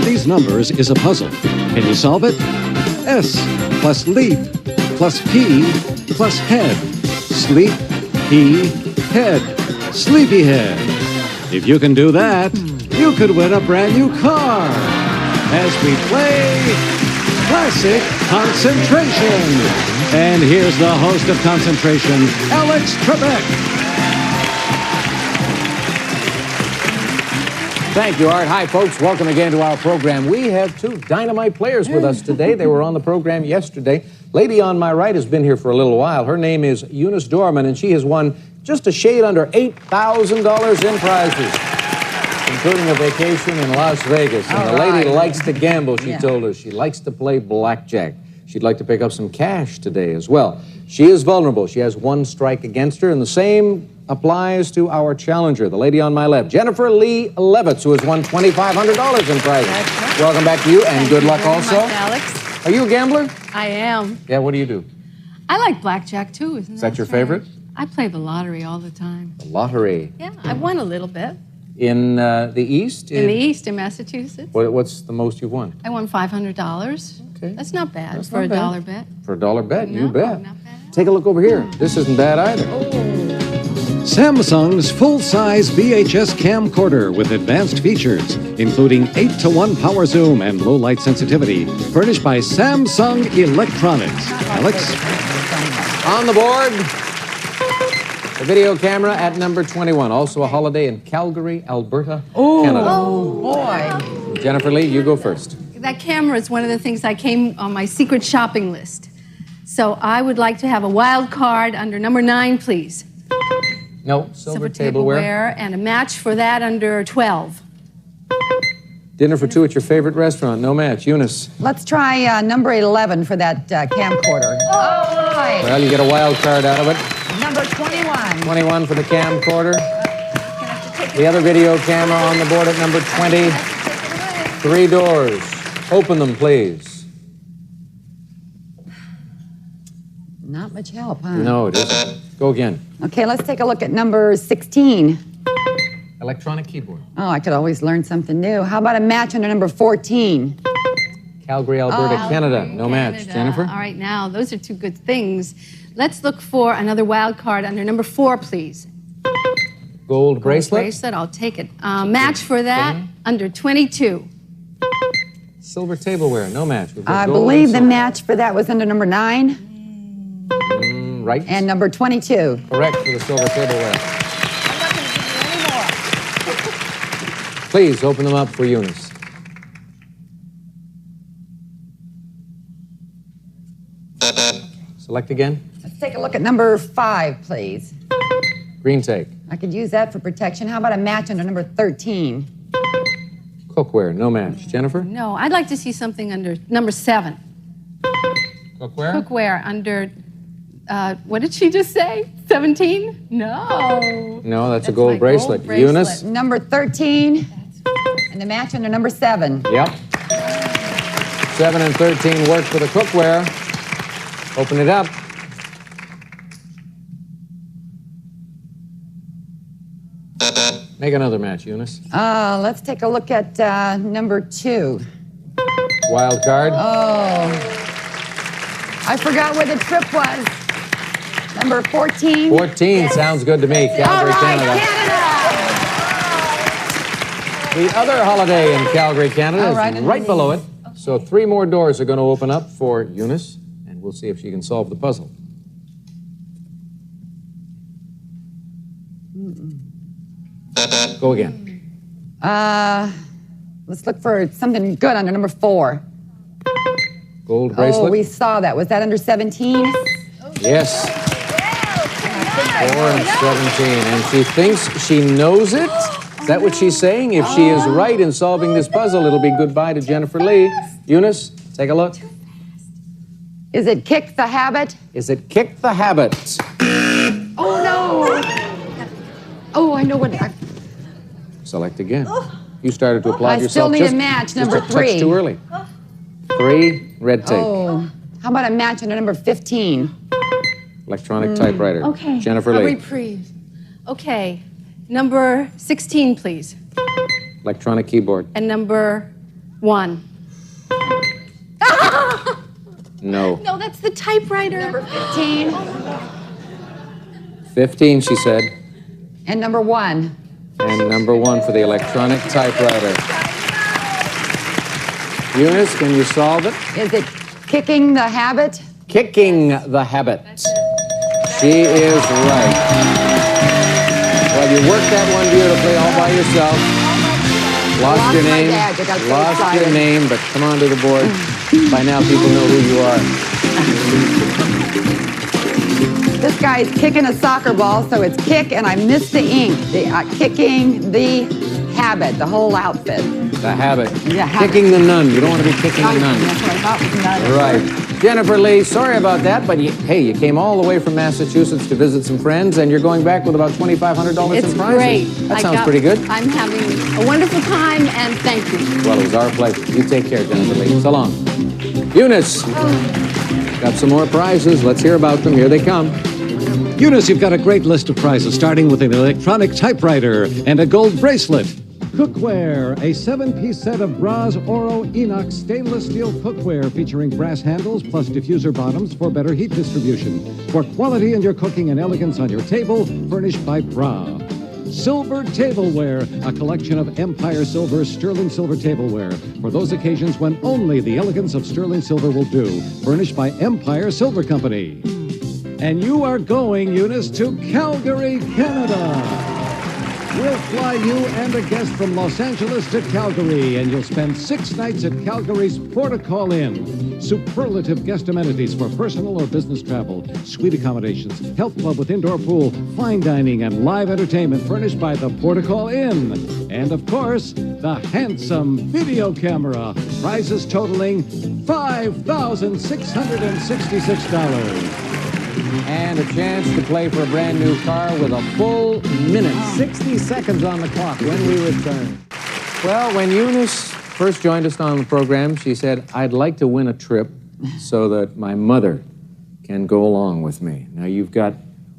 of these numbers is a puzzle. Can you solve it? S plus leap plus P plus head. Sleep, P, head. Sleepyhead. If you can do that, you could win a brand new car. As we play Classic Concentration. And here's the host of Concentration, Alex Trebek. Thank you, Art. Hi, folks. Welcome again to our program. We have two dynamite players with us today. They were on the program yesterday. Lady on my right has been here for a little while. Her name is Eunice Dorman, and she has won just a shade under $8,000 in prizes, including a vacation in Las Vegas. And the lady likes to gamble, she told us. She likes to play blackjack. She'd like to pick up some cash today as well. She is vulnerable. She has one strike against her, and the same applies to our challenger, the lady on my left, Jennifer Lee Levitz, who has won $2,500 in prizes. Welcome back to you, and good luck also. Much, Alex. Are you a gambler? I am. Yeah, what do you do? I like blackjack, too. Is that your favorite? I play the lottery all the time. The lottery? Yeah, I won a little bit. In the East? In the East, in Massachusetts. What's the most you've won? I won $500. Okay. That's not bad. That's for not a bad. dollar bet. For a dollar bet? No, You bet. not bad. Take a look over here. This isn't bad either. Samsung's full-size VHS camcorder with advanced features, including 8:1 power zoom and low light sensitivity, furnished by Samsung Electronics. Alex? On the board, the video camera at number 21. Also a holiday in Calgary, Alberta, Canada. Oh, boy. Jennifer Lee, you go first. That camera is one of the things I came on my secret shopping list. So I would like to have a wild card under number 9, please. No, silver tableware. And a match for that under 12. Dinner for two at your favorite restaurant. No match. Eunice. Let's try number 11 for that camcorder. Well, you get a wild card out of it. Number 21. 21 for the camcorder. The other video camera on the board at number 20. 3 doors. Open them, please. Not much help, huh? No, it isn't. Go again. Okay, let's take a look at number 16. Electronic keyboard. Oh, I could always learn something new. How about a match under number 14? Calgary, Alberta, Canada. No match. Jennifer? All right, now, those are two good things. Let's look for another wild card under number 4, please. Gold bracelet. Bracelet, I'll take it. Match for that under 22. Silver tableware. No match. I believe the match for that was under number 9. Right. And number 22. Correct for the silver tableware. Please open them up for Eunice. Select again. Let's take a look at number 5, please. Green take. I could use that for protection. How about a match under number 13? Cookware. No match. Jennifer? No, I'd like to see something under number 7. Cookware? Cookware under, what did she just say? 17? No. No, that's a my gold bracelet. Eunice? Number 13. And the match under number 7. Yep. 7 and 13 work for the cookware. Open it up. Make another match, Eunice. Let's take a look at number 2. Wild card. Oh. I forgot where the trip was. Number 14. 14 sounds good to me. Calgary, Canada. The other holiday in Calgary, Canada is right below it. So 3 more doors are going to open up for Eunice, and we'll see if she can solve the puzzle. Go again. Let's look for something good under number 4. Gold bracelet. Oh, we saw that. Was that under 17? Yes. 4 and 17. And she thinks she knows it? Is that what she's saying? If she is right in solving this puzzle, it'll be goodbye to Jennifer Lee. Eunice, take a look. Is it kick the habit? Is it kick the habit? Oh, no. Oh, I know what. Select again. You started to applaud I yourself. still need a match, number just a 3. touch too early. 3, red tape. Oh, how about a match under number 15? Electronic typewriter. Okay. Jennifer A Lee. reprieve. Okay. Number 16, please. Electronic keyboard. And number 1. No. No, that's the typewriter. Number 15. 15, she said. And number 1. And number 1 for the electronic typewriter. Eunice, can you solve it? Is it kicking the habit? Kicking the habit. She is right. Well, you worked that one beautifully all by yourself. Lost your my name. badge. I got so Lost your excited. name, but come on to the board. By now, people know who you are. This guy is kicking a soccer ball, so it's kick, and I missed the ink. Kicking the habit, the whole outfit. The habit. Yeah, habit. Kicking the nun. You don't want to be kicking the nun. That's what I thought was nun. Right. Jennifer Lee, sorry about that, but hey, you came all the way from Massachusetts to visit some friends, and you're going back with about $2,500 It's in prizes. great. That sounds pretty good. I'm having a wonderful time, and thank you. Well, it was our pleasure. You take care, Jennifer Lee. So long. Eunice, got some more prizes. Let's hear about them. Here they come. Eunice, you've got a great list of prizes, starting with an electronic typewriter and a gold bracelet. Cookware, a 7-piece set of Bras Oro Inox stainless steel cookware featuring brass handles plus diffuser bottoms for better heat distribution. For quality in your cooking and elegance on your table, furnished by Bra. Silver tableware, a collection of Empire Silver, sterling silver tableware for those occasions when only the elegance of sterling silver will do, furnished by Empire Silver Company. And you are going, Eunice, to Calgary, Canada. We'll fly you and a guest from Los Angeles to Calgary, and you'll spend 6 nights at Calgary's Port-a-Call Inn. Superlative guest amenities for personal or business travel, suite accommodations, health club with indoor pool, fine dining, and live entertainment furnished by the Port-a-Call Inn. And, of course, the handsome video camera, prizes totaling $5,666. And a chance to play for a brand new car with a full minute, 60 seconds on the clock when we return. Well, when Eunice first joined us on the program, she said, I'd like to win a trip so that my mother can go along with me. Now, you've got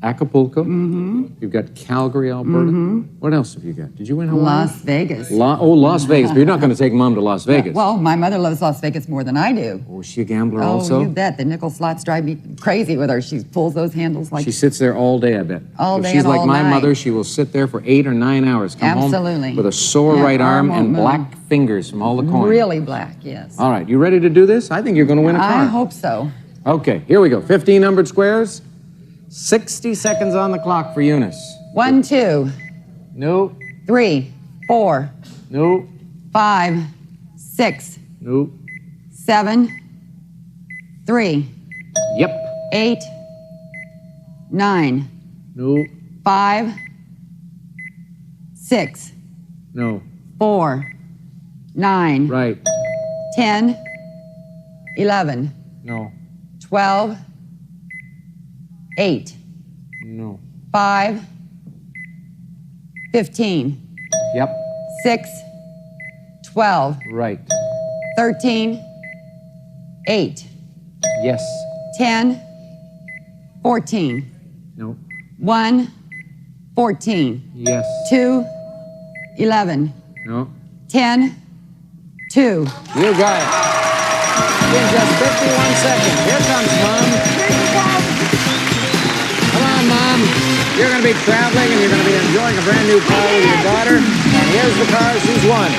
Acapulco. You've got Calgary, Alberta. What else have you got? Did you win Hawaii? Las Vegas. Las Vegas. But you're not going to take Mom to Las Vegas. Well, my mother loves Las Vegas more than I do. Oh, is she a gambler Oh, also? you bet. The nickel slots drive me crazy with her. She pulls those handles like... She sits there all day, I bet. All If day she's and like all my night. mother, she will sit there for 8 or 9 hours. Come Absolutely. home with a sore Yeah, right arm won't and move. black fingers from all the coins. Really black, yes. All right, you ready to do this? I think you're going to win a car. I hope so. Okay, here we go. 15 numbered squares. 60 seconds on the clock for Eunice. 1, 2, No, 3, 4, no, 5, 6, no. 7, 3, Yep. 8, 9, No, 5, 6, no. 4, 9, Right. 10, 11, No, 12, 8, no. 5, 15, Yep. 6, 12, Right. 13, 8, Yes. 10, 14, No. 1, 14, Yes. 2, 11, No. 10, 2. You got it. In just 51 seconds. Here comes Mom. Come on, Mom. You're going to be traveling and you're going to be enjoying a brand new car with your daughter. And here's the car she's won.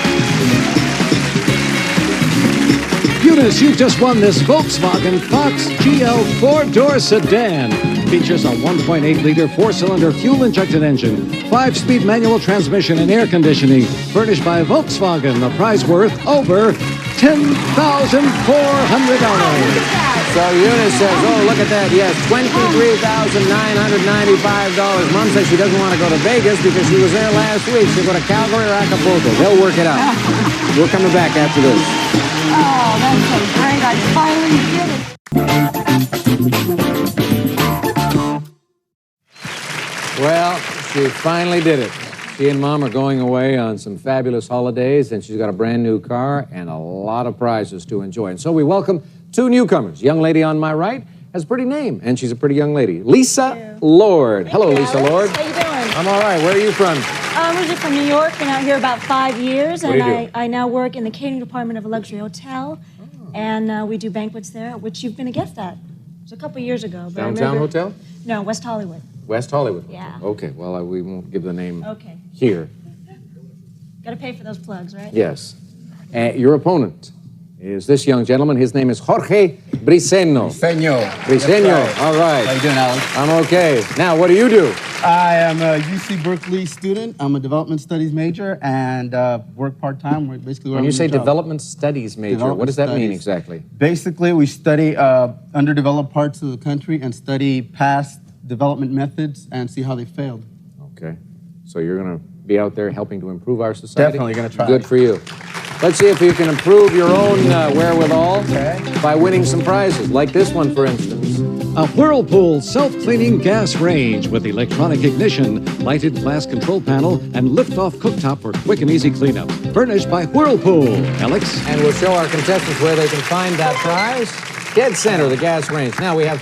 Eunice, you've just won this Volkswagen Fox GL 4-door sedan. Features a 1.8-liter 4-cylinder fuel-injected engine, 5-speed manual transmission and air conditioning, furnished by Volkswagen. The prize worth over $10,400. So Eunice says, oh, look at that. Yes, $23,995. Mom says she doesn't want to go to Vegas because she was there last week. She'll go to Calgary or Acapulco. They'll work it out. We're coming back after this. Oh, that's so great. I finally did it. Well, she finally did it. She and Mom are going away on some fabulous holidays, and she's got a brand new car and a lot of prizes to enjoy. And so we welcome 2 newcomers. Young lady on my right has a pretty name, and she's a pretty young lady. Lisa Lord. Hello, Lisa Lord. How you doing? I'm all right. Where are you from? I'm originally from New York, been out here about 5 years, What do and you do? I now work in the catering department of a luxury hotel, and we do banquets there, which you've been a guest at. It was a couple years ago. But I Downtown remember- Hotel? No, West Hollywood. West Hollywood. Yeah. Okay, well, we won't give the name Okay. here. Got to pay for those plugs, right? Yes. Your opponent is this young gentleman. His name is Jorge Briceño. Briceño. Briceño, That's right. all right. How you doing, Alex? I'm okay. Now, what do you do? I am a UC Berkeley student. I'm a development studies major and work part-time. Basically, When you say development studies major, what does that mean exactly? Basically, we study underdeveloped parts of the country and study past development methods and see how they failed. Okay. So you're going to be out there helping to improve our society? Definitely gonna try. Good for you. Let's see if you can improve your own wherewithal by winning some prizes, like this one, for instance. A Whirlpool self-cleaning gas range with electronic ignition, lighted glass control panel, and lift-off cooktop for quick and easy cleanup. Furnished by Whirlpool. Alex? And we'll show our contestants where they can find that prize. Dead center, the gas range. Now, we have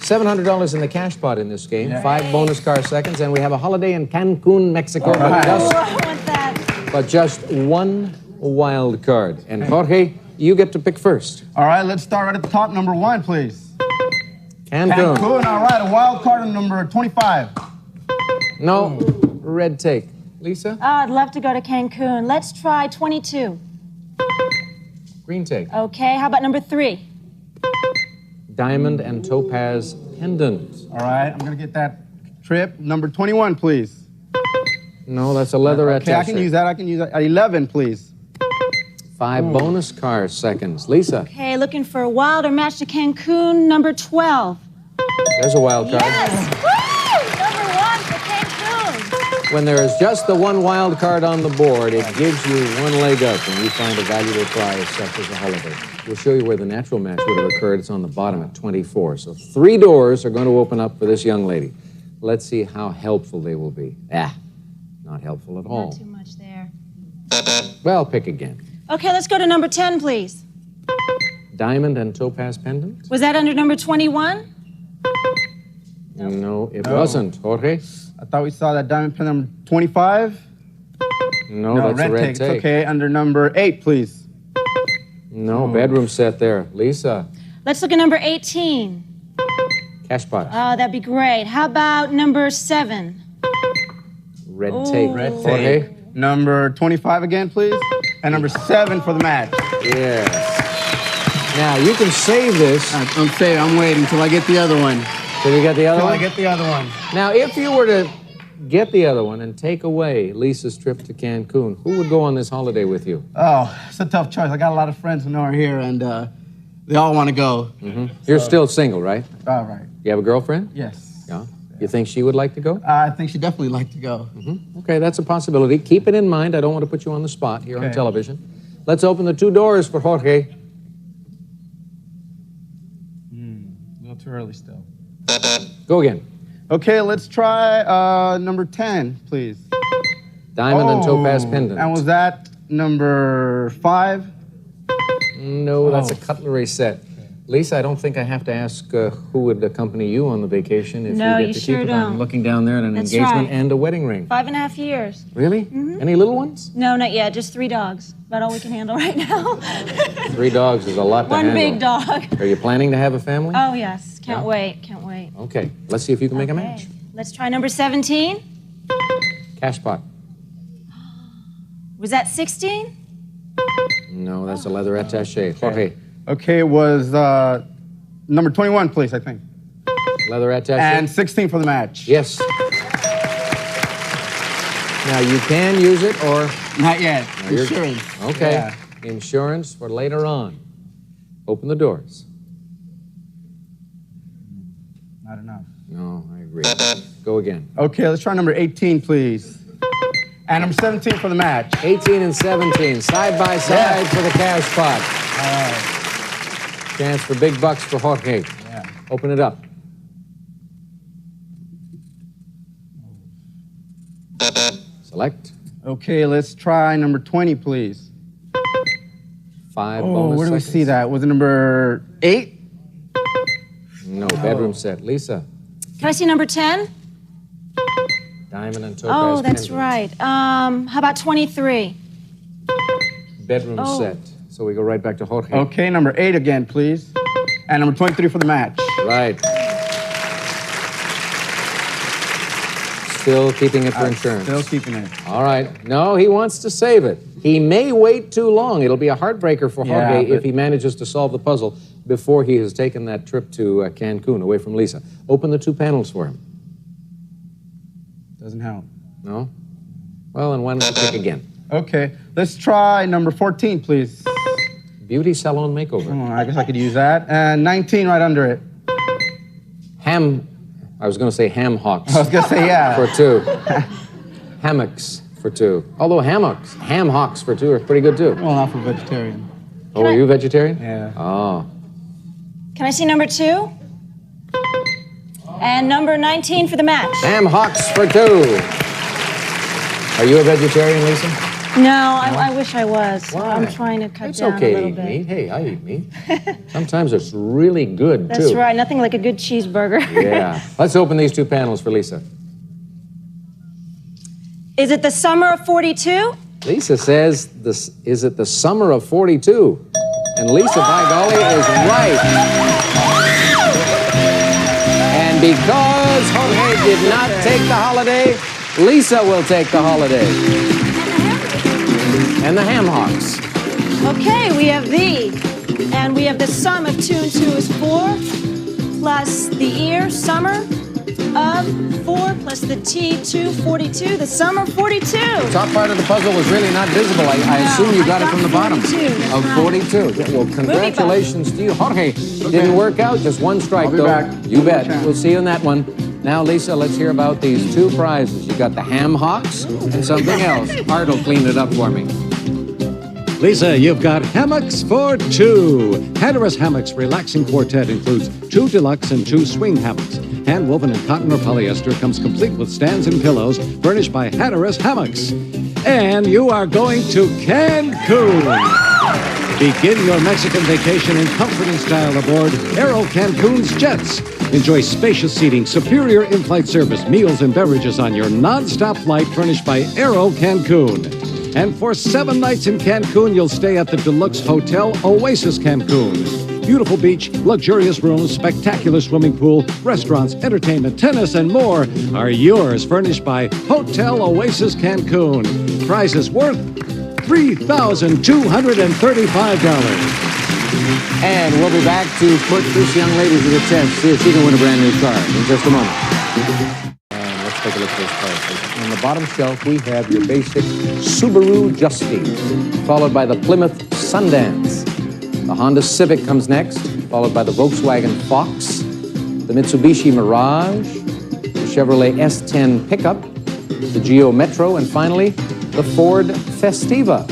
$700 in the cash pot in this game, 5 bonus car seconds, and we have a holiday in Cancun, Mexico, I want that. but just one wild card. And Jorge, you get to pick first. All right, let's start right at the top. Number 1, please. Cancun. Cancun. All right, a wild card on number 25. No, red take. Lisa? Oh, I'd love to go to Cancun. Let's try 22. Green take. Okay, how about number 3? Diamond and topaz pendant. All right, I'm gonna get that trip. Number 21, please. No, that's a leather Okay, I can use that. I can use that. At 11, please. 5 bonus car seconds. Lisa, Okay, looking for a wild or match to Cancun, number 12. there's a wild card. Yes! Woo! Number 1 for Cancun. When there is just the one wild card on the board, it gives you one leg up when you find a valuable prize such as a holiday. We'll show you where the natural match would have occurred. It's on the bottom at 24. So 3 doors are going to open up for this young lady. Let's see how helpful they will be. Not helpful at all. Not too much there. Well, pick again. Okay, let's go to number 10, please. Diamond and topaz pendant? Was that under number 21? No, it wasn't. Jorge? I thought we saw that diamond pin number 25. No, that's a red It's take. okay, under number 8, please. No, bedroom set there. Lisa, Let's look at number 18. cash pot. Oh, that'd be great. How about number 7? Red take. Red Jorge? tape. Number 25 again, please. And number 7 for the match. Yes. Now, you can save this I'm saying, I'm waiting till I get the other one. till you get the other Till one. I get the other one. Now, if you were to get the other one and take away Lisa's trip to Cancun, who would go on this holiday with you? Oh, it's a tough choice. I got a lot of friends who are here, and they all want to go. You're still single, right? All right. You have a girlfriend? Yes. Yeah. You think she would like to go? I think she'd definitely like to go. Okay, that's a possibility. Keep it in mind. I don't want to put you on the spot here on Okay. television. Let's open the 2 doors for Jorge. A little too early still. Go again. Okay, let's try number 10, please. Diamond and topaz pendant. And was that number 5? No, that's a cutlery set. Lisa, I don't think I have to ask who would accompany you on the vacation if No, you you get to sure keep it. don't. I'm looking down there at an That's engagement right. and a wedding ring. 5.5 years. Really? Any little ones? No, not yet. Just 3 dogs. About all we can handle right now. 3 dogs is a lot to One handle. big dog. Are you planning to have a family? Oh, yes. Can't Yeah? wait. Can't wait. Okay, let's see if you can make a Okay. match. Let's try number 17. Cash pot. Was that 16? No, that's a leather attaché. Jorge, Okay, it was number 21, please, I think. leather attaché. And 16 for the match. Yes. Now, you can use it or... Not yet. you're- Insurance. Okay. Yeah. Insurance for later on. Open the doors. Not enough. No, I agree. Go again. Okay, let's try number 18, please. And number 17 for the match. 18 and 17, side by side for the cash pot. All right. Chance for big bucks for Jorge. Yeah. Open it up. Select. Okay, let's try number 20, please. 5 Oh, bonus where do we seconds. see that? Was it number 8? No, bedroom set. Lisa. Can I see number 10? Diamond and topaz. Oh, that's pendant. right. How about 23? Bedroom set. So we go right back to Jorge. Okay, number 8 again, please. And number 23 for the match. Right. Still keeping it for insurance. Still keeping it. All right. No, he wants to save it. He may wait too long. It'll be a heartbreaker for Jorge if he manages to solve the puzzle before he has taken that trip to Cancun away from Lisa. Open the 2 panels for him. Doesn't help. No? Well, then why don't you pick again? Okay, let's try number 14, please. Beauty salon makeover. Oh, I guess I could use that. And 19 right under it. I was going to say ham hocks. I was going to say, yeah. For 2. Hammocks for 2. Although ham hocks for 2 are pretty good too. Well, not for vegetarian. Oh, are you vegetarian? Yeah. Oh. Can I see number 2? And number 19 for the match. Ham hocks for 2. Are you a vegetarian, Lisa? No, I wish I was. Why? I'm trying to cut It's down okay a to little eat bit. meat. Hey, I eat meat. Sometimes it's really good, too. That's right. Nothing like a good cheeseburger. Yeah. Let's open these 2 panels for Lisa. Is it the summer of 42? Lisa says, is it the summer of 42? And Lisa, by golly, is right. And because Jorge did not take the holiday, Lisa will take the holiday. And the ham hocks. Okay, we have the. And we have the sum of 2 and 2 is 4, plus the year, summer, of 4, plus the T, 2, 42, the summer 42. The top part of the puzzle was really not visible. I assume you got it from the bottom. 42, that's Of right. 42. Yeah, well, congratulations to you. Jorge, didn't work out. Just 1 strike, I'll be though. back. You bet. chance. We'll see you in that one. Now, Lisa, let's hear about these 2 prizes. You got the ham hocks and something else. Art will clean it up for me. Lisa, you've got hammocks for 2. Hatteras Hammocks Relaxing Quartet includes 2 deluxe and 2 swing hammocks. Hand-woven in cotton or polyester, comes complete with stands and pillows, furnished by Hatteras Hammocks. And you are going to Cancun. Begin your Mexican vacation in comforting style aboard Aero Cancun's jets. Enjoy spacious seating, superior in-flight service, meals and beverages on your non-stop flight furnished by Aero Cancun. And for 7 nights in Cancun, you'll stay at the deluxe hotel Oasis Cancun. Beautiful beach, luxurious rooms, spectacular swimming pool, restaurants, entertainment, tennis, and more are yours, furnished by Hotel Oasis Cancun. Prizes worth $3,235. And we'll be back to put this young lady to the test, see if she can win a brand new car in just a moment. And let's take a look at those cars. On the bottom shelf, we have your basic Subaru Justine, followed by the Plymouth Sundance. The Honda Civic comes next, followed by the Volkswagen Fox, the Mitsubishi Mirage, the Chevrolet S10 pickup, the Geo Metro, and finally, the Ford Festiva.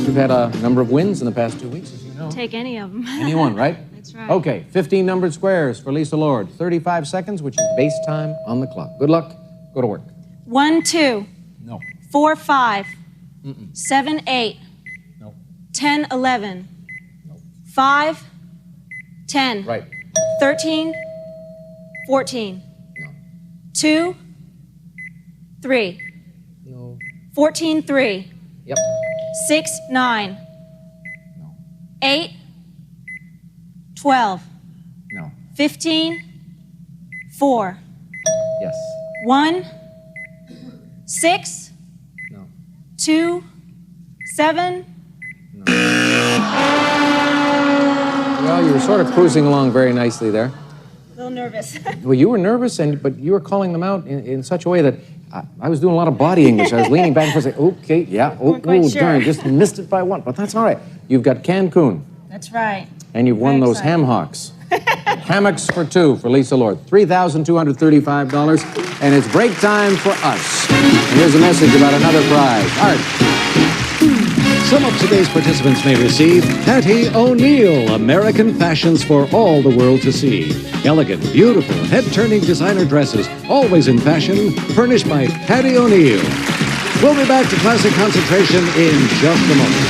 We've had a number of wins in the past 2 weeks, as you know. Take any of them. Anyone, right? That's right. Okay, 15 numbered squares for Lisa Lord. 35 seconds, which is base time on the clock. Good luck. Go to work. 1, 2, No. 4, 5, 7, 8, No. 10, 11, 5, 10, Right. 13, 14, No. 2, 3, No. 14, 3, Yep. 6, 9, No. 8, 12, No. 15, 4, Yes. 1, 6, No. 2, 7. Well, you were sort of cruising along very nicely there. A little nervous. Well, you were nervous, but you were calling them out in such a way that I was doing a lot of body English. I was leaning back and forth saying, okay, yeah, Weren't quite sure. darn, just missed it by 1. But that's all right. You've got Cancun, That's right. and you've won Very those excited. ham hocks. Hammocks for 2 for Lisa Lord. $3,235, and it's break time for us. And here's a message about another prize. Art. Some of today's participants may receive Patty O'Neill, American fashions for all the world to see. Elegant, beautiful, head-turning designer dresses, always in fashion, furnished by Patty O'Neill. We'll be back to Classic Concentration in just a moment.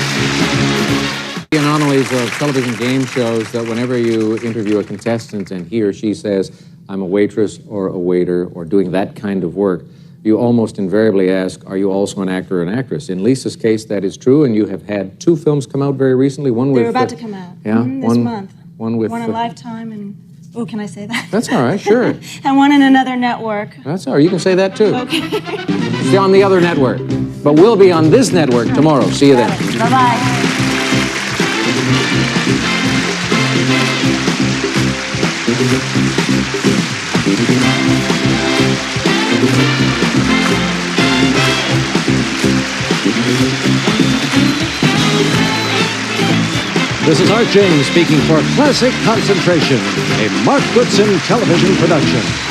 The anomalies of television game shows that whenever you interview a contestant and he or she says, I'm a waitress or a waiter or doing that kind of work, you almost invariably ask, are you also an actor or an actress? In Lisa's case, that is true, and you have had 2 films come out very recently. One with... They're about to come out. Yeah? This month. One with... One on Lifetime and... Oh, can I say that? That's all right, sure. And one in another network. That's all right, you can say that too. Okay. It's on the other network. But we'll be on this network tomorrow. See you then. Bye-bye. This is Art James speaking for Classic Concentration, a Mark Goodson television production.